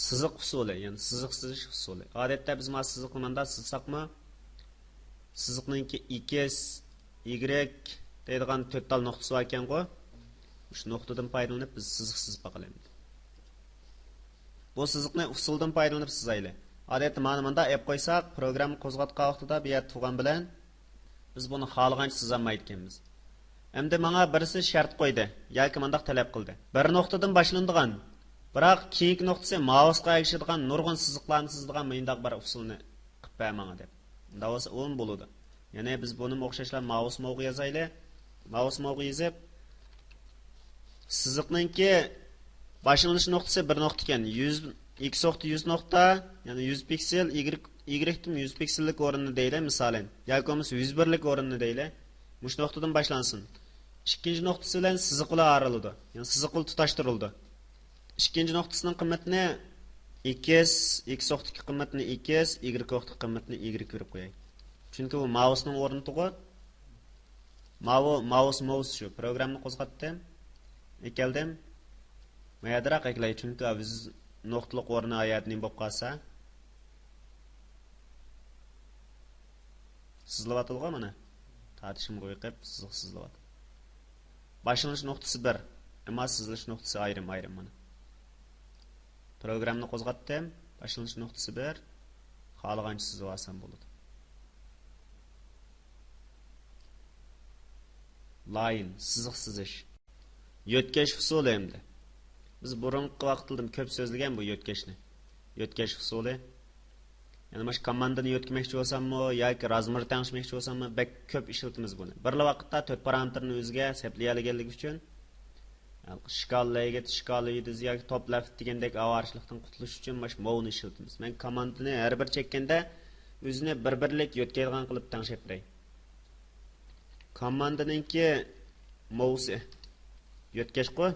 Sızıq usuli, yəni sızıq sızış usuli. Adətdə biz ma sızıqlamanda sızsaqmı? Sızıqnınki x, y deydigan 4 tal noqtası var ekan qoy. Şu noqtadan foydalanib biz sızıq sızıb baqalaymiz. Bu sızıqni usuldan foydalanib sızaylı. Adətdə mana ep qoysaq, proqramni qo'zg'atgan vaqtida bu yer tug'an bilan biz buni xohlagancha sızolmaydi ekanmiz. Endi menga birisi shart qo'ydi, yoki mendaq talab qildi. Bir nuqtadan boshlanadigan, biroq keyingi nuqtasi mousega erishadigan nurg'un sızıqlarni sızadigan mendaq bir usulni qilib ber menga deb. Unda bo'lsa 10 bo'ladi. Ya'ni biz buni o'xshashlar mouse mo'g'i yozayli. Mouse mo'g'i yozib sızıqninki başlanish nuqtasi bir nuqta ekan. 100 x nuqta 100 nuqta, ya'ni 100 piksel, y dim 100 piksellik o'rinni deyli, misolan. Yoki bo'lmasa 101 lik o'rinni deyli. Mush nuqtadan boshlansın. İkinci nuqtasi bilan sızıqlar ayrıladi. Ya'ni sızıqlar tutashtirildi. İkinci nuqtasining qiymatini x nuqtaki qiymatini x, y nuqtaki qiymatini y ko'rib qo'yay. Chunki bu mousening o'rni to'g'ri. Mouse shu programni qo'zg'atdim. Ekeldim. Mayadroq eklay, chunki biz nuqtaliq o'rni oyatning bo'lib qolsa, sizlavatılğa mana. Tartışım qo'yib, sizlavat. Başlanish nuqtasi 1, ammo sizlash nuqtasi ayrim mana. Programni qo'zg'atdim, başlanish nuqtasi 1, xohlagancha sizib olsam bo'ladi. Line, siziq sizish. Yotkash usuli endi. Biz burunqi vaqtida ko'p so'zlagan bu yotkashni. Yotkash usuli. Yani maş komandani yotkimekçi olsammi yoki razmir tanishmoqchi olsammi, bek ko'p ishlatamiz buni. Bir vaqtda 4 parametrni o'ziga seplayalig'anligi uchun shkala yediz yoki top left degandek avarishlikdan qutulish uchun maş mowni ishlatamiz. Men komandani har bir chekkanda o'zini bir-birlik yotkaydigan qilib tanishapray. Komandaninki mowsi yotkash qo'y.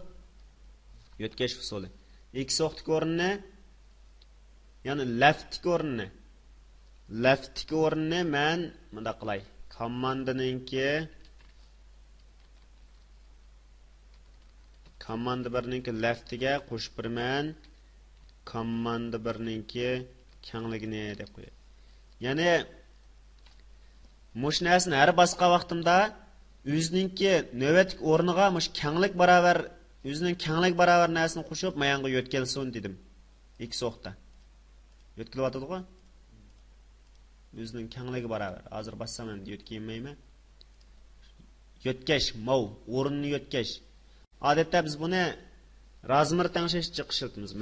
Yotkash usuli. X o'qtiki o'rnini, ya'ni leftki o'rnini men bunda qilay. Komanda birninki leftiga qo'shib birman. Komanda birninki kengligini deb qo'yay. Ya'ni mush narsani har boshqa vaqtimda o'zininki navbatlik o'rniga mush kenglik barobar, o'zining kenglik barobar narsani qo'shib mayanga yotkelsin dedim. X o'qta. Yotkilyapti-ku? O'zining kengligi barobar. Hozir bassam ham yotkaymayman. Yotkash, mow, o'rinni yotkash. Odatda biz buni razmir tanishishga ishlatamiz.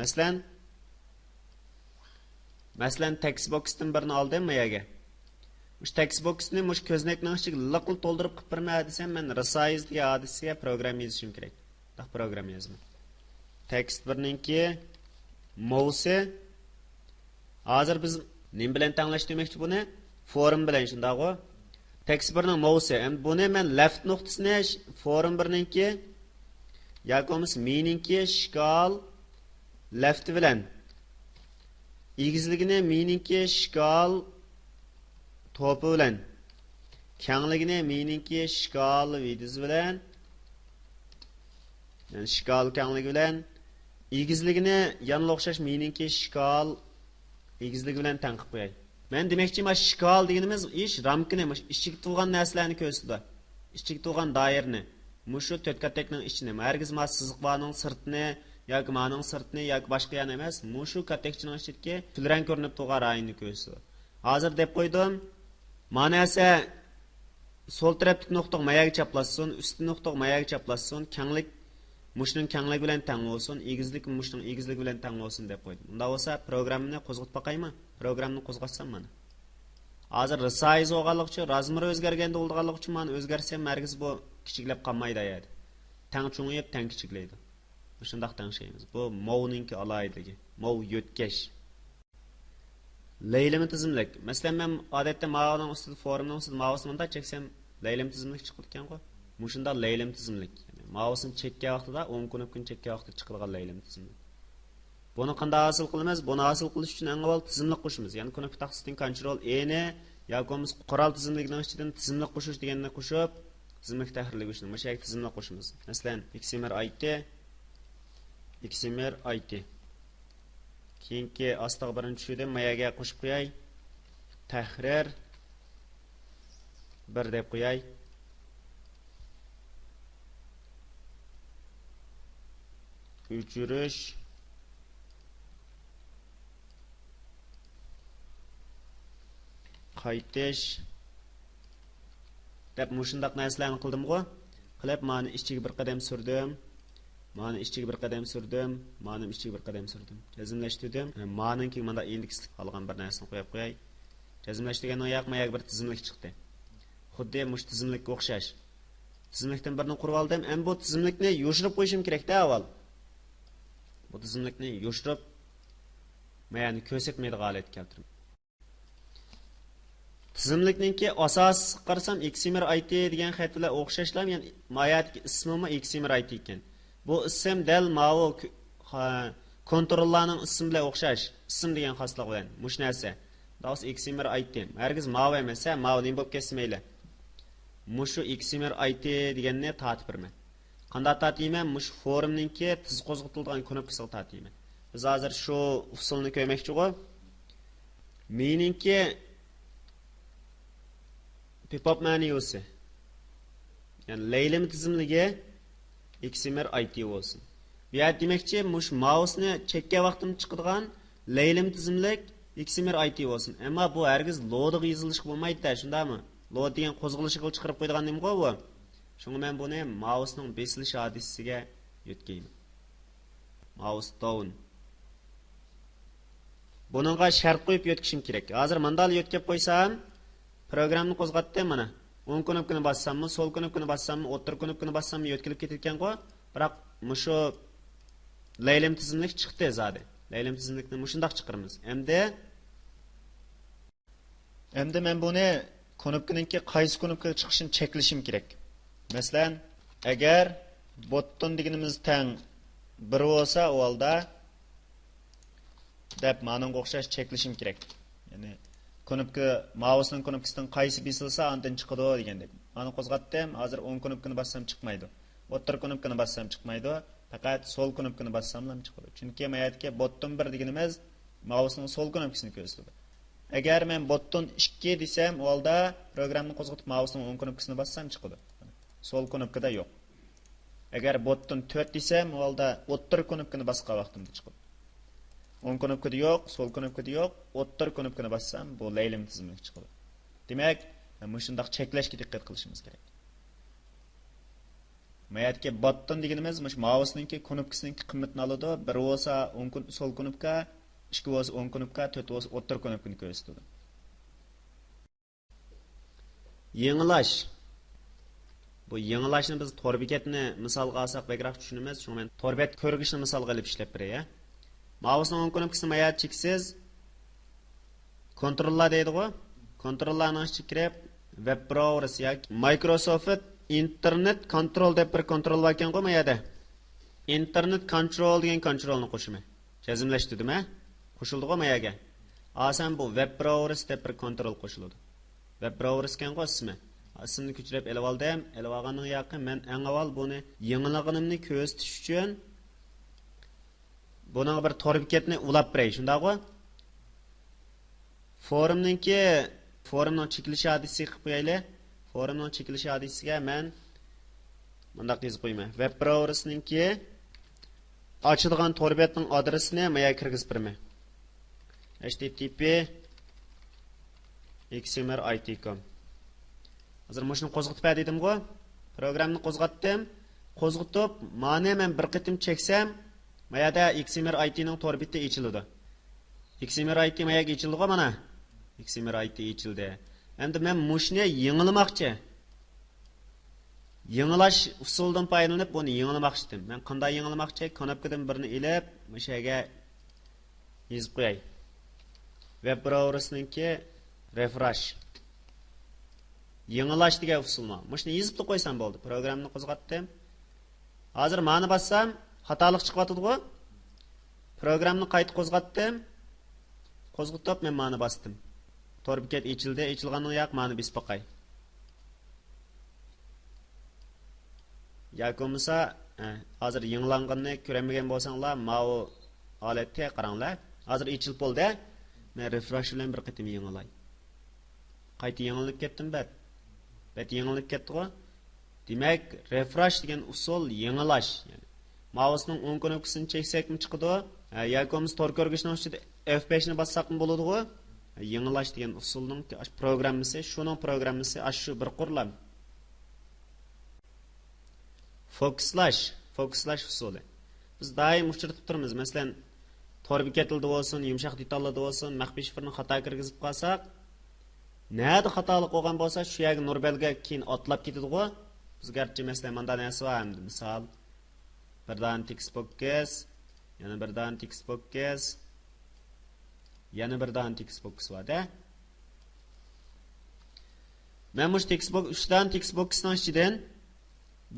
Masalan, text boxdan birini oldim mayaga. Mush text boxni mush ko'znakning ichiga liqil to'ldirib qilib berma desam, men resize degan adresiga program yozishim kerak. Daq program yozaman. Text birninki mouse. Hozir biz nim bilan tanlash demoqchi buni? Forum bilan shundaqo. Text birning mouse. Endi buni men left nuqtasini forum birninki yoki bo'lmasa meninki shkal left bilan egizligini meninki shkal to'pi bilan kengligini meninki shkal vidiz bilan, ya'ni shkal kengligi bilan egizligini yana o'xshash meninki shkal egizligi bilan teng qilib qo'yay. Men demoqchi, mana shkal deganimiz ish ramkini, ichiga turgan narsalarni ko'rsatadi. Ichiga turgan doirani, mushu to'rtkatekning ichini, hargiz mas siziqlarning sirtini yoki ma'ning sirtini yoki boshqa yana emas, mushu katekchining ichidagi tilrang ko'rinib turgan rayonni ko'rsatadi. Hozir deb qo'ydim. Mana esa sol tarafdagi nuqtaga mayaga chaplassin, ustki nuqtaga mayaga chaplassin, kenglik mushning kengligi bilan teng bo'lsin, egizlik mushning egizligi bilan teng bo'lsin deb qo'ydim. Unda bo'lsa programni qo'zg'atib boqaymi? Programni qo'zg'atsam mana. Hozir resize bo'lganligi uchun, razmir o'zgarganda bo'lganligi uchun men o'zgarsam margiz bu kichiklab qolmaydi ayadi. Teng cho'ngayib, teng kichiklaydi. Shundaq tengshaymiz. Bu mowninki aloydigi. Mow yotkash. Laylimi tizimlik. Masalan, men odatda ma'lumotning ustida forumning ustida mouse'ni cheksam, laylim tizimlik chiqib ketgan qo'y. Mushunda laylim tizimlik. Mouse'ni chekkan vaqtida 10 kun chekkan vaqtda chiqadigan laylim tizimlik. Buni qanday hosil qilamiz? Buni hosil qilish uchun eng avval tizimlik qo'shamiz. Ya'ni knop taqsidan Ctrl E ni yoki bo'lmasa qurol tizimligining ichidan tizimlik qo'shish deganni qo'shib, tizimlik tahrirlash uchun mana shu tizimlik qo'shamiz. Masalan, xmr it Keyingi ostiga birinchi tushudi, mayaga qo'shib qo'yay. Tahrir 1 deb qo'yay. O'chirish qaytish deb mushundaq narsalarni qildim-ku. Qilib, mani ichiga bir qadam surdim. Mani ichiga bir qadam surdim. Mani ichiga bir qadam surdim. Jazmlashtirdim. Maninki menda indekslik qolgan bir narsani qo'yib qo'yay. Jazmlashtirgandan yoq mayak bir tizimlik chiqdi. Xuddi mush tizimlikka o'xshash. Tizimlikdan birini qurib oldim. Endi bu tizimlikni yo'shirib qo'yishim kerak-da avval. Bu tizimlikni yo'shirib mayani ko'rsatmaydigan holatga keltirdim. Tizimlikninki asos qarasam Xmr IT degan xat bilan o'xshashlar, ya'ni mayatki ismimi Xmr IT ekan. Bu ism dal ma'vo kontrollarning ismi bilan o'xshash. Ism degan xoslik bilan mush narsa. Da'vos Xmr IT. Hargiz ma'vo emas, ma'vo nim bo'lib ketsa mayli. Mushu Xmr IT deganni tatib birman. Qanday tatiyman? Mush forumninki tiz qo'zg'atilgan knopkasiga tatiyman. Biz hozir shu usulni ko'rmoqchi-ku. Meninki pop ma'nosi. Yani leylim tizimligi Xmr IT bo'lsin. Bu yer demakchi, mush mouseni chekka vaqtim chiqadigan leylim tizimlik Xmr IT bo'lsin. Ammo bu hargiz lo'diga yozilish bo'lmaydi-da, shundaymi? Load degan qo'zg'alishi qilib chiqarib qo'yadigan nima bu? Shunga men buni mousening besilish hodisasiga yo'tkayman. Mouse down. Buningga shart qo'yib yo'tkishim kerak. Hozir mandal yo'tkab qo'ysam, programni qo'zg'atdim mana. O'ng knopkani bassammi, so'l knopkani bassammi, o'rta knopkani bassammi yo'tkilib ketayotgan-ku. Biroq mushu leylim tizimlik chiqdi zodi. Leylim tizimlikni mushundaq chiqiramiz. Endi men buni knopkaninki qaysi knopkaga chiqishini cheklashim kerak. Masalan, agar button deganimiz teng 1 bo'lsa, u holda deb ma'noga o'xshash cheklashim kerak. Ya'ni knopka mousening knopkasidan qaysi besilsa, andan chiqadi degandek. Mana qo'zg'atdim, hozir o'ng knopkani bassam chiqmaydi. O'rta knopkani bassam chiqmaydi, faqat so'l knopkani bassam ham chiqadi. Chunki mayatga button 1 deganimiz mousening so'l knopkasini ko'rsatadi. Agar men button 2 desam, u holda programni qo'zg'atib mousening o'ng knopkasini bassam chiqadi. So'l knopkada yo'q. Agar button 4 desam, u holda o'rta knopkani basqa vaqtimda chiqadi. O'ng knopkada yo'q, so'l knopkada yo'q, o'rta knopkani bassam, bu leylim tizimlik chiqadi. Demak, mushundaq cheklashga diqqat qilishimiz kerak. Mayatga button deganimiz mush mouseninki knopkasininki qimmatini oladi. 1 bo'lsa o'ng so'l knopka, 2 bo'lsa o'ng knopka, 4 bo'lsa o'rta knopkani ko'rsatadi. Yangilash. Bu yangilashni biz torbeketni misolga olsak bakroq tushunamiz. Shunga men torbet ko'rgishni misolga olib ishlab beray. Mousening o'ng knopkasini mayat cheksiz kontrollar deydi-ku. Kontrollarning ichiga kirib web browser yoki Microsoft Internet Control deb bir kontrol bor ekan-ku mayada. Internet Control degan kontrolni qo'shiman. Jazmlashtirdim-a? Qo'shildi-ku mayaga. Asan bu web browser deb bir kontrol qo'shiladi. Web browser ekan-ku ismi. Ismini ko'chirib elib oldim. Elib olgandan yaqin men eng avval buni yangilig'inimni ko'rsatish uchun buni bir torbeketni ulab beray, shundaqmi? Forumning chekilish hadisi qilib qo'yaylik. Forumning chekilish hadisiga men bundaq yozib qo'yman. Web browserninki ochadigan torbetning adresini menga kirgizib beraman. http xmr.it.com. Hozir mushuni qo'zg'atib berdim-ku. Programni qo'zg'atdim. Qo'zg'atib, mana men bir qitim cheksam, mayada Xmr.it ning torbeti ochiladi. Xmr.it mayaga ochildi-ku mana. Xmr.it ochildi. Endi men mushni yangilamoqchi. Yangilash usulidan foydalanib buni yangilamoqchi edim. Men qanday yangilamoqchi? Knopkadan birini ilib, mushaga yozib qo'yay. Web browserninki refresh. Yangilash degan usulni. Mushni yozib qo'ysam bo'ldi. Programni qo'zg'atdim. Hozir ma'ni bassam, xatolik chiqyapti-ku. Programni qayta qo'zg'atdim. Qo'zg'atib men ma'ni bastım. Torbeket ochildi. Ochilgandan yoq ma'ni besib boqay. Yoki bo'lmasa, hozir yangilanganni ko'rmagan bo'lsanglar, ma'u holatga qaranglar. Hozir ichilib bo'ldi. Men refresh bilan bir qitim yengilay. Qayta yengilib ketdim bat. Bet yengilib ketdi-ku. Demak, refresh degan usul yengilash, ya'ni mousening o'ng knopkasini cheksakmi chiqadi, yoki bo'lmasa tor ko'rgishning ustida F5 ni bassaqmi bo'ladi-ku. Yengilash degan usulning programmasi, shuning programmasi shu bir qurilma. Fokuslash usuli. Biz doim uchratib turamiz. Masalan, tor beketildi bo'lsin, yumshoq detallarda bo'lsin, maxfiy shifrni xato kirgizib qolsak, nada xatolik bo'lgan bo'lsa, shu yerga nurbelga keyin otlab ketadi-ku. Biz garchi masalan manda narsa bor endi, misol birdan text box, yana birdan text box, yana birdan text box bor-da. Men bu text box 3 dan text boxning ichidan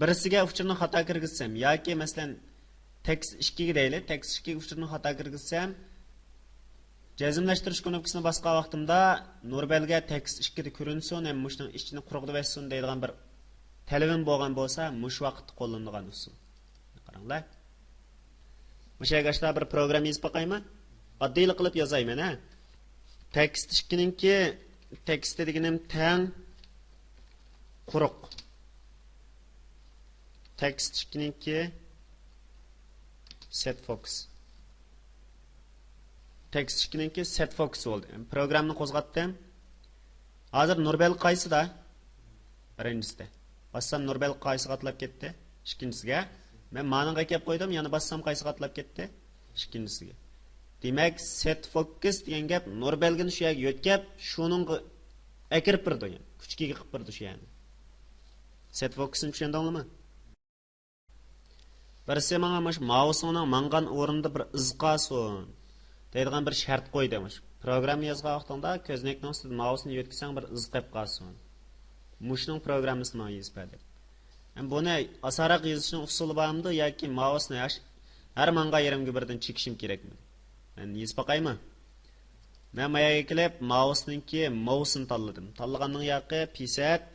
birisiga uchurni xato kirgizsam yoki masalan text 2 ga deylik, text 2 ga uchurni xato kirgizsam, jazmlashtirish knopkasini bosgan vaqtimda nurbelga text 2 da ko'rinsin, ham mushning ichini quruqda versin deydigan bir talabim bo'lgan bo'lsa, mush vaqtda qo'llanilgan usul. Qaranglar. Musha gashta bir program yozib qo'yaymi? Oddiy qilib yozayman, ha. Text 2 ninki text deganim tang quruq. Text 2 ninki set focus. Text 2 ninki set focus bo'ldi. Programni qo'zg'atdim. Hozir nurbel qaysida? Birinchisida. Bassam nurbel qaysiga atlab ketdi? Ikkinchisiga. Men ma'noga kelib qo'ydim, yana bassam qaysiga atlab ketdi? Ikkinchisiga. Demak, set focus degan gap nurbelgini shu yerga yo'tkab, shuning akirib birdi, yani kuchkiga qilib birdi shu yani. Set focusni tushundingmi? Birisi menga mush mousening mangan o'rinda bir iz qolsin deydigan bir shart qo'ydi. Program yozgan vaqtida ko'znakning ustida mouseni yo'tkisang bir iz qolib qolsin. Mushning programmasini yozadi. Buni asaroq yozishning usuli bormi yoki mouseni har manga yerimga birdan chekishim kerakmi? Men yozib boqaymi? Men mayaga kelib mouseningki mouseni tanladim. Tanlaganning yoqi pset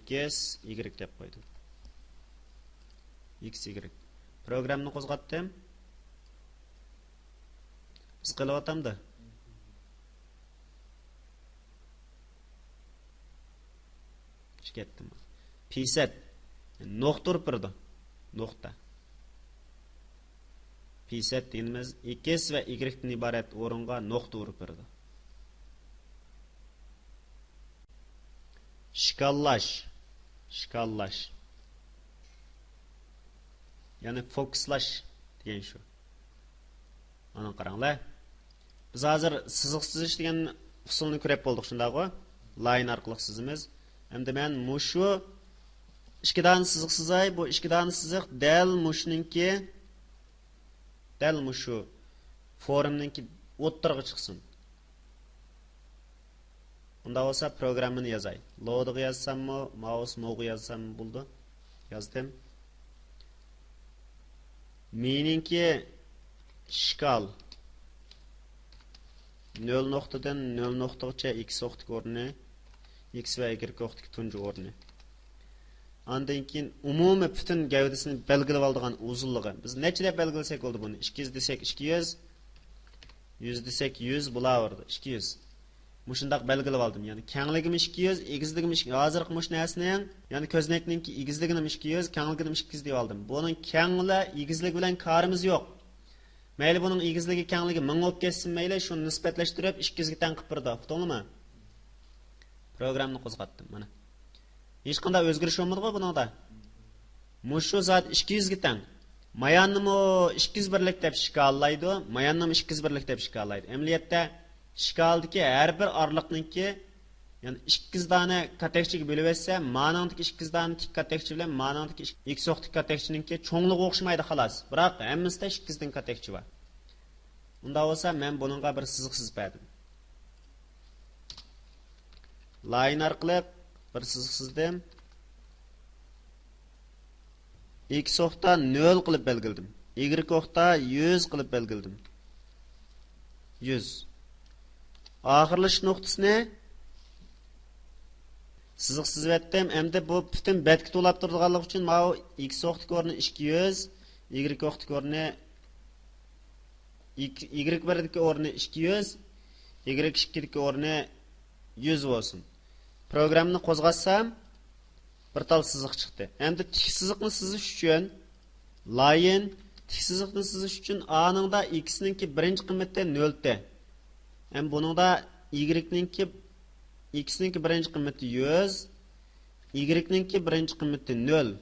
X, Y deb qo'ydim. X, Y. Programni qo'zg'atdim. Biz qilyapamda. Ketdim. Pset nuqta urib birdi. Nuqta. Pset deymiz X va Y dan iborat o'ringa nuqta urib birdi. Shikallash. Ya'ni fokuslash degan shu. Mana qaranglar. Biz hozir siziq sizish degan usulni ko'rib bo'ldik shundaqmi? Line orqali sizimiz. Endi men mushu ikkidan siziq sizay, bu ikkidan siziq dal mushu formninki o'ttirg'i chiqsin. Unda olsa programını yazay. Load'ı yazsammi, mouse mo'g'u yazsammi bo'ldi. Yozdim. Meninki shkal 0 noktadan 0 noktagacha x o'qtik o'rni, x va y o'qtik tunji o'rni. Ondan keyin umumiy butun gavdasini belgilab oladigan uzunligi. Biz necha deb belgilasak bo'ldi buni? 200 desek 200, 100 desek 100 bo'laverdi. 200. Mushundaq belgilab oldim. Yani kengligim 200, egizligim 200. Hozirgi mush narsaning, yani ko'znakninki egizligini 200, kengligini 200 deb oldim. Buning kengli, egizligi bilan qarimiz yo'q. Mayli buning egizligi, kengligi 1000 bo'lib ketsin, mayli shuni nisbatlashtirib 200 ga teng qilib birdi. To'g'rimi? Programni qo'zg'atdim mana. Hech qanday o'zgarish bo'lmadi-ku bunda. Mushu zot 200 ga teng. Mayannimi 200 birlik deb shkallaydi, mayannimi 200 birlik deb shkallaydi. Amaliyotda shkaldagi har bir orliqninki, yani 2 dona katekchiga bo'lib etsa, ma'nodagi 2 dona tik katekchi bilan ma'nodagi x o'qtik katekchininki cho'ngligi o'xshamaydi xolos. Biroq hammasida 2 dan katekchi bor. Unda bo'lsa, men buningga bir siziq sizib berdim. Line orqali bir siziq sizdim. X o'qta 0 qilib belgiladim. Y o'qta 100 qilib belgiladim. 100. Oxirlash nuqtasini siziq sizib etdim. Endi bu butun betga to'lab turganligi uchun mana x o'qtik o'rni 200, y yo'qdagi o'rni y1dagi o'rni 200, y2dagi o'rni 100 bo'lsin. Programni qo'zg'atsam bir tal siziq chiqdi. Endi tik siziqni sizish uchun line tik siziqni sizish uchun a ningda x ninki birinchi qiymati 0 ta. Hem buningda y ninki x ninki birinchi qiymati 100, y ninki birinchi qiymati 0.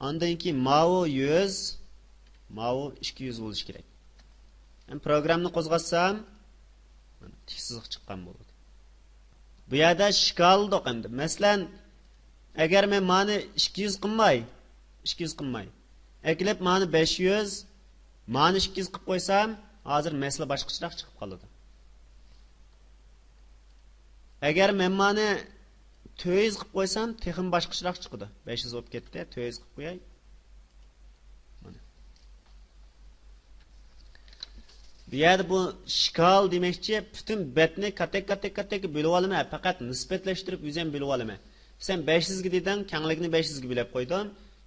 Ondan keyin mao 100, mao 200 bo'lishi kerak. Hem programni qo'zg'atsam mana tik siziq chiqqan bo'ladi. Bu yerda shkal do'qindi. Masalan, agar men mani 200 qilmay, eklab mani 500, mani 200 qilib qo'ysam, hozir masala boshqacharoq chiqib qoladi. Agar men mani 400 qilib qo'ysam, texim boshqacharoq chiqadi. 500 bo'lib ketdi, 400 qilib qo'yay. Mana. Bu yerda bu shkal demakchi, butun betni katek bo'lib olaman, faqat nisbatlashtirib o'zim bo'lib olaman. Sen 500 ga dedim, kengligini 500 ga bilib qo'ydim,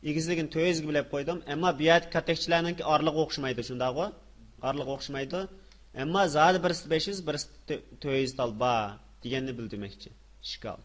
egizligini 400 ga bilib qo'ydim. Ammo bu yerda katekchilarninki orlig'i o'xshamaydi, shundaqmi? Orlig'i o'xshamaydi. Ammo zodi birisi 500, birisi 400 talba deganni bildirmoqchi. Shkal.